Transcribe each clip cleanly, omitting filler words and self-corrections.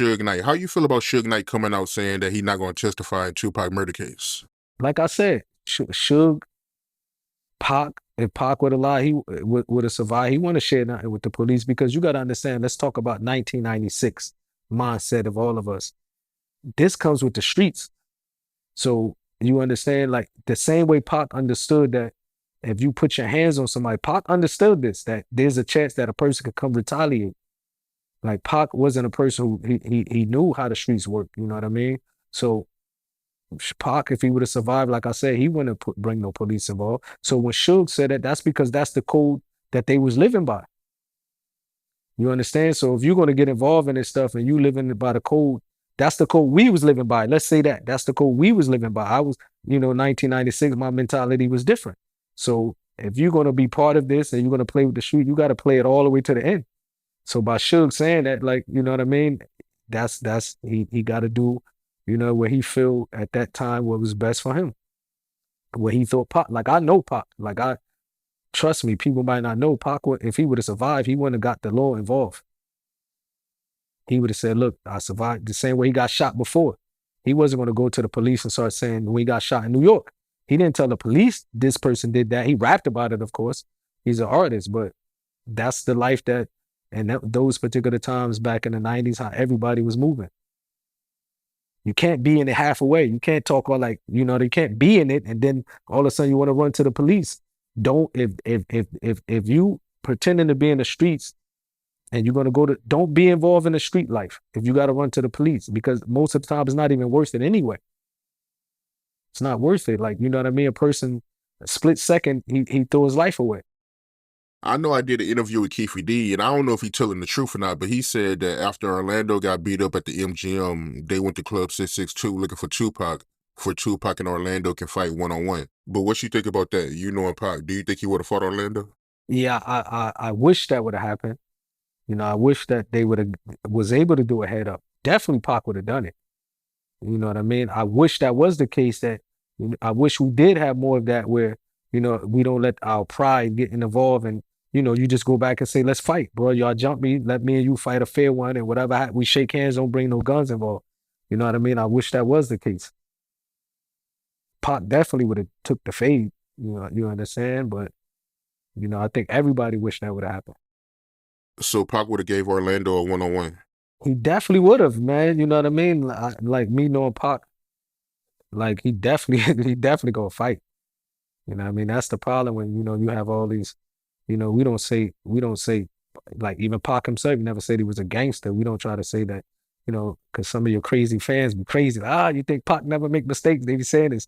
Suge Knight. How you feel about Suge Knight coming out saying that he's not going to testify in Tupac murder case? Like I said, Suge, Pac, if Pac would have lied, he would have survived. He wouldn't have shared nothing with the police because you got to understand, let's talk about 1996 mindset of all of us. This comes with the streets. So you understand, like the same way Pac understood that if you put your hands on somebody, Pac understood this, that there's a chance that a person could come retaliate. Like Pac wasn't a person who he knew how the streets work, you know what I mean? So Pac, if he would have survived, like I said, he wouldn't have bring no police involved. So when Suge said that, that's because that's the code that they was living by. You understand? So if you're going to get involved in this stuff and you living by the code, that's the code we was living by. Let's say that. That's the code we was living by. I was, 1996, my mentality was different. So if you're going to be part of this and you're going to play with the street, you got to play it all the way to the end. So by Suge saying that, like, you know what I mean? That's he got to do, what he feel at that time what was best for him. What he thought Pac, like I know Pac, trust me, people might not know Pac. If he would have survived, he wouldn't have got the law involved. He would have said, look, I survived the same way he got shot before. He wasn't going to go to the police and start saying when he got shot in New York. He didn't tell the police this person did that. He rapped about it, of course. He's an artist, but that's the life those particular times back in the 90s, how everybody was moving. You can't be in it half away. You can't talk about they can't be in it and then all of a sudden you want to run to the police. If you pretending to be in the streets and you're gonna don't be involved in the street life if you gotta run to the police, because most of the time it's not even worth it anyway. It's not worth it. Like, you know what I mean? A person, a split second, he threw his life away. I know I did an interview with Keefe D, and I don't know if he's telling the truth or not, but he said that after Orlando got beat up at the MGM, they went to Club 662 looking for Tupac and Orlando can fight one-on-one. But what you think about that? You know Pac, do you think he would have fought Orlando? Yeah, I wish that would have happened. I wish that they would have was able to do a head up. Definitely Pac would have done it. You know what I mean? I wish that was the case. I wish we did have more of that where, we don't let our pride get involved and, you just go back and say, let's fight, bro. Y'all jump me, let me and you fight a fair one and whatever. We shake hands, don't bring no guns involved. You know what I mean? I wish that was the case. Pac definitely would have took the fade, you understand? But, I think everybody wished that would have happened. So Pac would have gave Orlando a one-on-one. He definitely would have, man. You know what I mean? Like me knowing Pac, like he definitely gonna fight. You know what I mean? That's the problem when, you have all these, we don't say, like even Pac himself, he never said he was a gangster. We don't try to say that, because some of your crazy fans be crazy. You think Pac never make mistakes? They be saying this.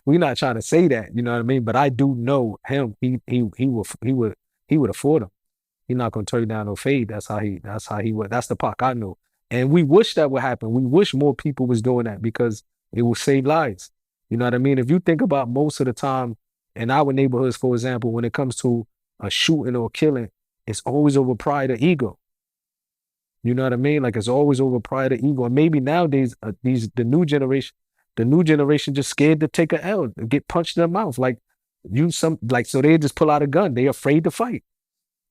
We're not trying to say that, you know what I mean? But I do know him. He would have fought him. He's not gonna turn down no fade. That's how he would. That's the Pac I know. And we wish that would happen. We wish more people was doing that because it will save lives. You know what I mean? If you think about most of the time in our neighborhoods, for example, when it comes to a shooting or a killing, it's always over pride or ego. You know what I mean? Like it's always over pride or ego. And maybe nowadays, the new generation just scared to take a L, get punched in the mouth. So they just pull out a gun. They afraid to fight.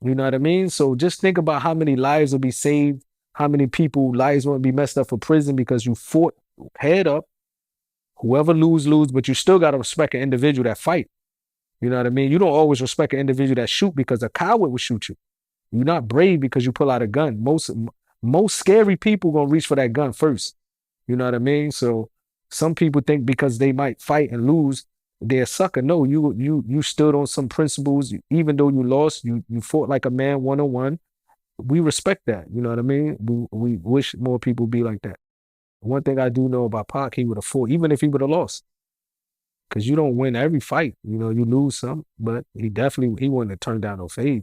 You know what I mean? So just think about how many lives will be saved, how many people lives won't be messed up for prison because you fought head up. Whoever lose, but you still got to respect an individual that fight. You know what I mean? You don't always respect an individual that shoot because a coward will shoot you. You're not brave because you pull out a gun. Most scary people gonna reach for that gun first. You know what I mean? So some people think because they might fight and lose, they're a sucker. No, you stood on some principles. Even though you lost, you fought like a man one-on-one. We respect that. You know what I mean? We wish more people be like that. One thing I do know about Pac, he would have fought, even if he would have lost. Because you don't win every fight. You lose some, but he wouldn't have turned down no fade.